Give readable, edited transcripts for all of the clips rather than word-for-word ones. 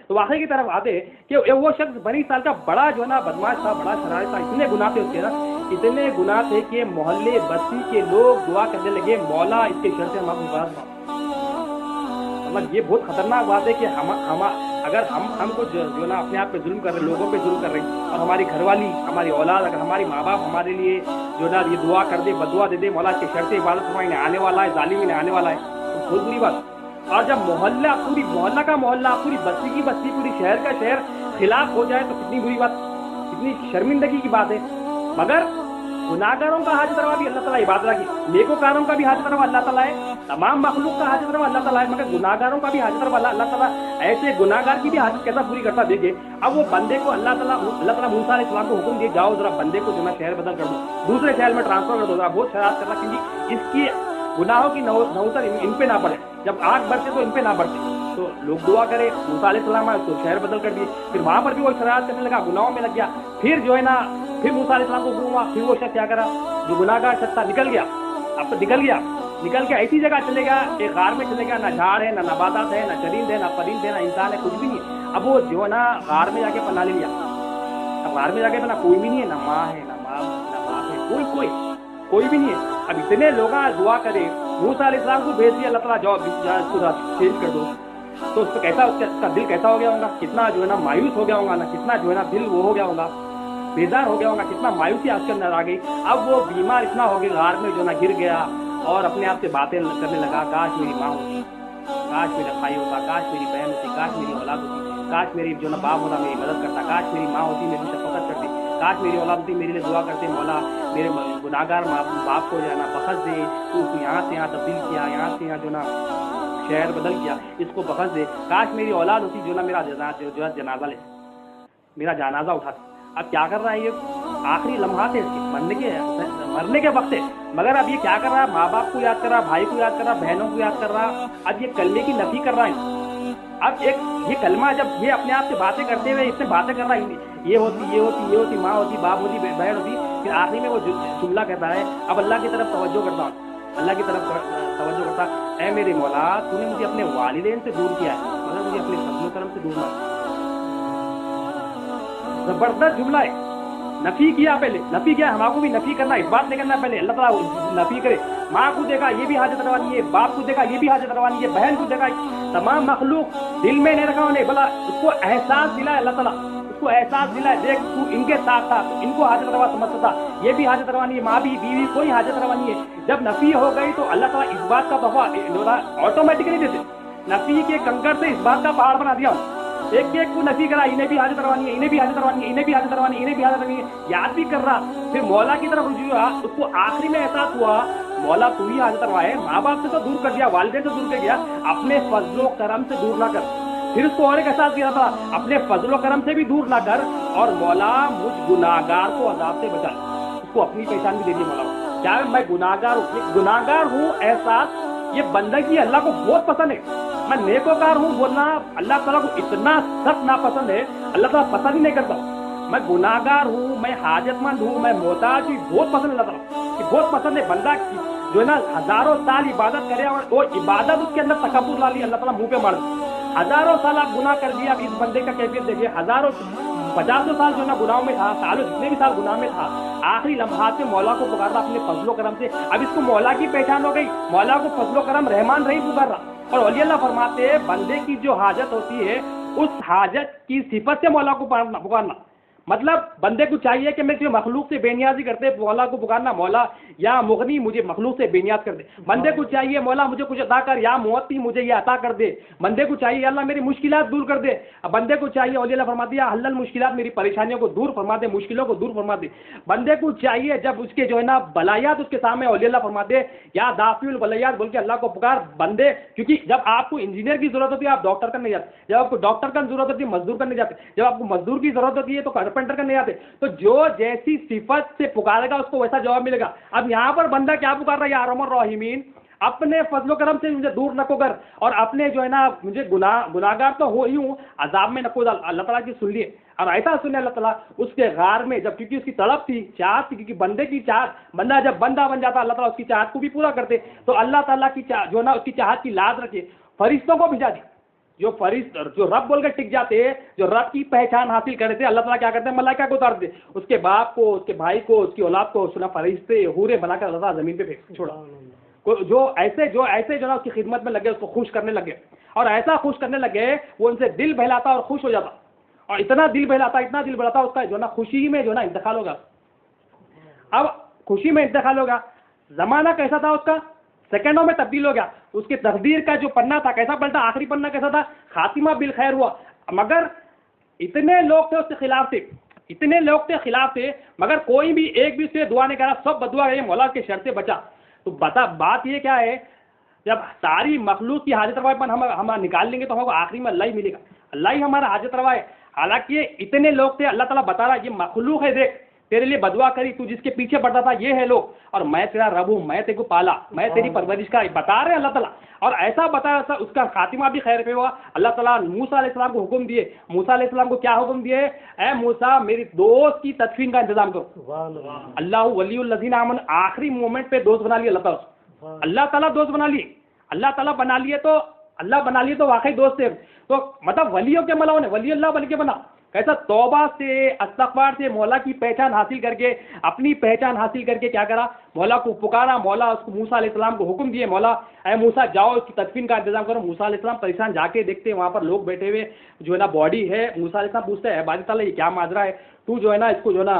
تو واقعے کی طرف آتے کہ وہ شخص بنی اسرائیل کا بڑا جو ہے نا بدماش تھا، بڑا شرارت تھا، اتنے گناہ تھے اس کے نا، اتنے گناہ تھے کہ محلے بستی کے لوگ دعا کرنے لگے مولا اس کے شر سے ہم حفاظت۔ مطلب یہ بہت خطرناک بات ہے کہ اگر ہم کو جو ہے نا اپنے آپ پہ ظلم کر رہے، لوگوں پہ ظلم کر رہے ہیں، اور ہماری گھر والی، ہماری اولاد، اگر ہماری ماں باپ ہمارے لیے جو ہے نا یہ دعا کر دے، بدعا دے دے، مولا اس کے شر سے عبادت فرمائیں آنے والا ہے، ظالم انہیں آنے والا ہے، تو بہت بری بات۔ اور جب محلہ، پوری محلہ کا محلہ، پوری بستی کی بستی، پوری شہر کا شہر خلاف ہو جائے تو کتنی بری بات، کتنی شرمندگی کی بات ہے۔ مگر گناہگاروں کا حاجت روا بھی اللہ تعالیٰ عبادت کی، نیکوکاروں کا بھی حاجت روا اللہ تعالیٰ ہے، تمام مخلوق کا حاجت روا اللہ تعالیٰ ہے، مگر گناہگاروں کا بھی حاجت روا اللہ تعالیٰ ایسے گناہگار کی بھی حاجت کیسا پوری کرتا دیکھے۔ اب وہ بندے کو اللہ تعالیٰ موسیٰ علیہ السلام کو حکم دیے، جاؤ ذرا بندے کو جو ہے شہر بدل کر دو، دوسرے شہر میں ٹرانسفر کر دو، ذرا بہت شرارت کرنا، کیونکہ اس کی گناہوں کی نحوست ان پہ نہ پڑے، جب آگ برسے تو ان پہ نہ برسے۔ تو لوگ دعا کرے، موسیٰ علیہ السلام آئے تو شہر بدل کر دیے، پھر وہاں پر بھی وہ شرارت کرنے لگا، گناہوں میں لگ گیا، پھر جو ہے نا پھر موسیٰ علیہ السلام کو حکم ہوا، پھر وہ شخص کیا کرا، جو گناہگار شخص تھا نکل گیا، اب تو نکل کے ایسی جگہ چلے گا، ایک غار میں چلے گا، نہ جھاڑ ہے، نہ نباتات ہے، نہ چرند ہے، نہ پرند ہے، نہ انسان ہے، کچھ بھی نہیں ہے۔ اب وہ جو ہے نا غار میں جا کے پناہ لے لیا، اب غار میں جا کے پناہ کوئی بھی نہیں ہے، نہ ماں ہے، نہ باپ ہے، کوئی بھی نہیں ہے۔ اب اتنے لوگ دعا کرے، موسیٰ علیہ السلام کو بھیج دیا اللہ تعالیٰ، جاؤ چینج کر دو، تو اس پہ کیسا، اس کا دل کیسا ہو گیا ہوگا، کتنا جو ہے نا مایوس ہو گیا ہوگا نا، کتنا جو ہے نا دل وہ ہو گیا ہوگا، بیزار ہو گیا ہوگا، کتنا مایوسی آپ کے اندر آ گئی۔ اب وہ بیمار اتنا ہو گیا، غار میں جو نا گر گیا اور اپنے آپ سے باتیں کرنے لگا، کاش میری ماں ہوتی، کاش میرا بھائی ہوتا، کاش میری بہن ہوتی، کاش میری اولاد ہوتی، کاش میری جو نا باپ ہوتا میری مدد کرتا، کاش میری ماں ہوتی میری شفقت کرتی، کاش میری اولاد ہوتی میرے لیے دعا کرتے، مولا میرے گناہگار ماں باپ کو جو ہے نا بخش دے، تو یہاں سے یہاں تبدیل کیا، یہاں سے یہاں جو نا شہر بدل کیا، اس کو بخش دے، کاش میری اولاد ہوتی جو نا میرا جو ہے جنازہ لے، میرا جنازہ اٹھاتی۔ اب کیا کر رہا ہے یہ، آخری لمحات ہے اس کے مرنے کے وقت ہے، مگر اب یہ کیا کر رہا ہے، ماں باپ کو یاد کر رہا، بھائی کو یاد کر رہا، بہنوں کو یاد کر رہا، اب یہ کلمے کی نفی کر رہا ہے۔ اب یہ کلمہ جب یہ اپنے آپ سے باتیں کرتے ہوئے اس سے باتیں کر رہا ہے، یہ ہوتی ماں ہوتی، باپ ہوتی، بہن ہوتی، پھر آخری میں وہ جملہ کہتا ہے، اب اللہ کی طرف توجہ کرتا ہوں، اللہ کی طرف توجہ کرتا، اے میرے مولا تو نے مجھے اپنے والدین سے دور کیا ہے، مگر مجھے اپنے فضل و کرم سے دور نہ۔ زبردست جملہ ہے، نفی کیا، پہلے نفی کیا، ہمارا کو بھی نفی کرنا، اس بات نہیں کرنا، پہلے اللہ تعالیٰ نفی کرے، ماں کو دیکھا یہ بھی حاجت روانی ہے، باپ کو دیکھا یہ بھی حاجت روانی ہے، بہن کو دیکھا، تمام مخلوق دل میں نہیں رکھا انہیں، بلا اس کو احساس دلا ہے اللہ تعالیٰ، اس کو احساس دلا ہے، دیکھ تو ان کے ساتھ تھا تو ان کو حاجت روا سمجھتا تھا، یہ بھی حاجت روانی ہے، ماں بھی، بیوی، کوئی حاجت روانی ہے۔ جب نفی ہو گئی تو اللہ تعالیٰ اس بات کا تحفہ آٹومیٹکلی دیتے، نفی کے کنکر سے اس بات کا پہاڑ بنا دیا، ایک کو نفی کرا، انہیں بھی حاجت روانی ہے، انہیں بھی حاجت روانی ہے، انہیں بھی حاجت روانی ہے، انہیں بھی حاجت روانی ہے، یاد بھی کر رہا، پھر مولا کی طرف رجوع ہوا، اس کو آخری میں احساس ہوا مولا تو ہی حاجت روا ہے، ماں باپ سے تو دور کر دیا، والدین سے دور کر دیا، اپنے فضل و کرم سے دور نہ کر، پھر اس کو اور ایک احساس کیا تھا، اپنے فضل و کرم سے بھی دور نہ کر، اور مولا مجھ گناہگار کو عذاب سے بچا، اس کو اپنی پہچان بھی دے دی مولا، کیا میں گناہگار ہوں، احساس یہ بندگی اللہ کو بہت پسند ہے، میں نیکوکار ہوں بولنا اللہ تعالیٰ کو اتنا سخت ناپسند ہے، اللہ تعالیٰ پسند ہی نہیں کرتا، میں گناہگار ہوں، میں حاجت مند ہوں، میں محتاج ہوں، بہت پسند ہے اللہ تعالیٰ کہ بہت پسند ہے بندہ جو ہے نا ہزاروں سال عبادت کرے اور وہ عبادت اس کے اندر تکبر لا لی، اللہ تعالیٰ منہ پہ مار دے، ہزاروں سال آپ گناہ کر دیا، اب اس بندے کا کیفیت دیکھیے، ہزاروں 50 سال جو ہے نا گناہوں میں تھا، سالوں جتنے بھی سال گناہ میں تھا، آخری لمحات میں مولا کو پکار رہا اپنے فضل و کرم سے، اب اس کو مولا کی پہچان ہو گئی، مولا کو فضل و کرم رحمان رحیم پکار رہا، اور اولیاء اللہ فرماتے ہیں بندے کی جو حاجت ہوتی ہے اس حاجت کی صفت سے مولا کو پکارنا، مطلب بندے کو چاہیے کہ میں جو مخلوق سے بے نیازی کرتے مولا کو پکارنا، مولا یا مغنی مجھے مخلوق سے بے نیاز کر دے، بندے کو چاہیے مولا مجھے کچھ عطا کر، یا معطی مجھے یہ عطا کر دے، بندے کو چاہیے اللہ میری مشکلات دور کر دے، بندے کو چاہیے اولیاء اللہ فرماتے ہیں حل المشکلات، میری پریشانیوں کو دور فرما دے، مشکلوں کو دور فرما دے، بندے کو چاہیے جب اس کے جو ہے نا بلایات اس کے سامنے اولیاء اللہ فرماتے ہیں یا دافع البلیات بول کے اللہ کو پکار، بندے کیونکہ جب آپ کو انجینئر کی ضرورت ہوتی ہے آپ ڈاکٹر کرنے جاتے، جب آپ کو ڈاکٹر کا ضرورت ہوتی ہے مزدور کرنے جاتے، جب آپ کو مزدور کی ضرورت ہوتی ہے تو کارپینٹر کرنے جاتے، تو جو جیسی صفت سے پکارے گا اس کو ویسا جواب ملے گا۔ اب یہاں پر بندہ کیا پکار رہا ہے، یا ارحم الراحمین، اپنے فضل و کرم سے مجھے دور نہ کو کر، اور اپنے جو ہے نا مجھے گناہگار تو ہو ہی ہوں، عذاب میں نہ کو ڈال، اللہ تعالیٰ کی سن لیے، اور ایسا سنے اللہ تعالیٰ اس کے غار میں، جب کیونکہ اس کی تڑپ تھی، چاہت تھی، کیونکہ بندے کی چاہت، بندہ جب بندہ بن جاتا اللہ تعالیٰ اس کی چاہت کو بھی پورا کرتے، تو اللہ تعالیٰ کی جو ہے نا اس کی چاہت کی لاز رکھے، فرشتوں کو بھیجا دی، جو فرشتے جو رب بول کے ٹک جاتے ہیں، جو رب کی پہچان حاصل کرتے تھے، اللہ تعالیٰ کیا کرتے ہیں؟ ملائکہ کو اتار دیتے، اس کے باپ کو، اس کے بھائی کو، اس کی اولاد کو سنا فرشتے حورے بنا کر اللہ تعالیٰ زمین پہ پھینک چھوڑا۔ جو ایسے جو نا اس کی خدمت میں لگے، اس کو خوش کرنے لگے، اور ایسا خوش کرنے لگے وہ ان سے دل بہلاتا اور خوش ہو جاتا، اور اتنا دل بہلاتا اس کا جو نا خوشی میں جو نا انتقال ہوگا۔ اب خوشی میں انتقال ہوگا، زمانہ کیسا تھا اس کا؟ سیکنڈوں میں تبدیل ہو گیا۔ اس کی تقدیر کا جو پنہ تھا کیسا پلٹا؟ آخری پنہ کیسا تھا؟ خاتمہ بالخیر ہوا۔ مگر اتنے لوگ تھے اس کے خلاف تھے، اتنے لوگ تھے خلاف تھے، مگر کوئی بھی ایک بھی اس سے دعا نہیں کرا، سب بدعا گئے، مولا کے شر سے بچا۔ تو بات یہ کیا ہے؟ جب ساری مخلوق کی حاجت روا ہم نکال لیں گے تو ہم کو آخری میں اللہ ہی ملے گا، اللہ ہی ہمارا حاجت روا ہے۔ حالانکہ اتنے لوگ تھے، اللہ تعالیٰ بتا رہا ہے یہ مخلوق ہے، دیکھ تیرے لیے بدعا کری، تو جس کے پیچھے پڑتا تھا یہ ہے لوگ، اور میں تیرا رب ہوں، میں تیرے کو پالا، میں تیری پرورش کا، بتا رہے اللہ تعالیٰ۔ اور ایسا بتایا اس کا خاتمہ بھی خیر پہ ہوا۔ اللہ تعالیٰ موسیٰ علیہ السلام کو حکم دیے، موسیٰ علیہ السلام کو کیا حکم دیے؟ اے موسیٰ میری دوست کی تدفین کا انتظام کرو۔ اللہ ولی الذین آمنوا، آخری مومنٹ پہ دوست بنا لیے اللہ تعالیٰ، اللہ تعالیٰ دوست بنا لیے، اللہ تعالیٰ بنا لیے تو اللہ بنا لیے تو واقعی دوست ہے۔ تو مطلب ولیوں کے ملاؤں نے ولی اللہ بن کے بنا، کیسا توبہ سے استغفار سے مولا کی پہچان حاصل کر کے، اپنی پہچان حاصل کر کے کیا کرا؟ مولا کو پکارا، مولا اس کو موسیٰ علیہ السلام کو حکم دیے، مولا اے موسیٰ جاؤ اس کی تدفین کا انتظام کرو۔ موسیٰ علیہ السلام پریشان، جا کے دیکھتے وہاں پر لوگ بیٹھے ہوئے جو ہے نا باڈی ہے۔ موسیٰ علیہ السلام پوچھتے ہیں باری تعالیٰ یہ کیا ماجرا ہے؟ تو جو ہے نا اس کو جو ہے نا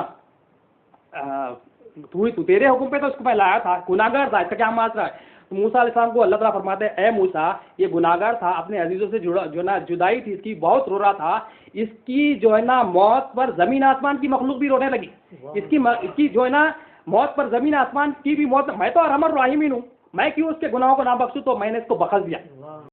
تو تیرے حکم پہ تو اس کو میں لایا تھا، گناہگار تھا، اس کا کیا ماجرا ہے؟ موسیٰ علیہ السلام کو اللہ تعالیٰ فرماتے ہیں اے موسیٰ یہ گناہگار تھا، اپنے عزیزوں سے جو نا جدائی تھی اس کی، بہت رو رہا تھا، اس کی جو ہے نا موت پر زمین آسمان کی مخلوق بھی رونے لگی، اس کی جو ہے نا موت پر زمین آسمان کی بھی موت، میں تو ارحم الراحمین ہوں، میں کیوں اس کے گناہوں کو نہ بخشوں، تو میں نے اس کو بخش دیا۔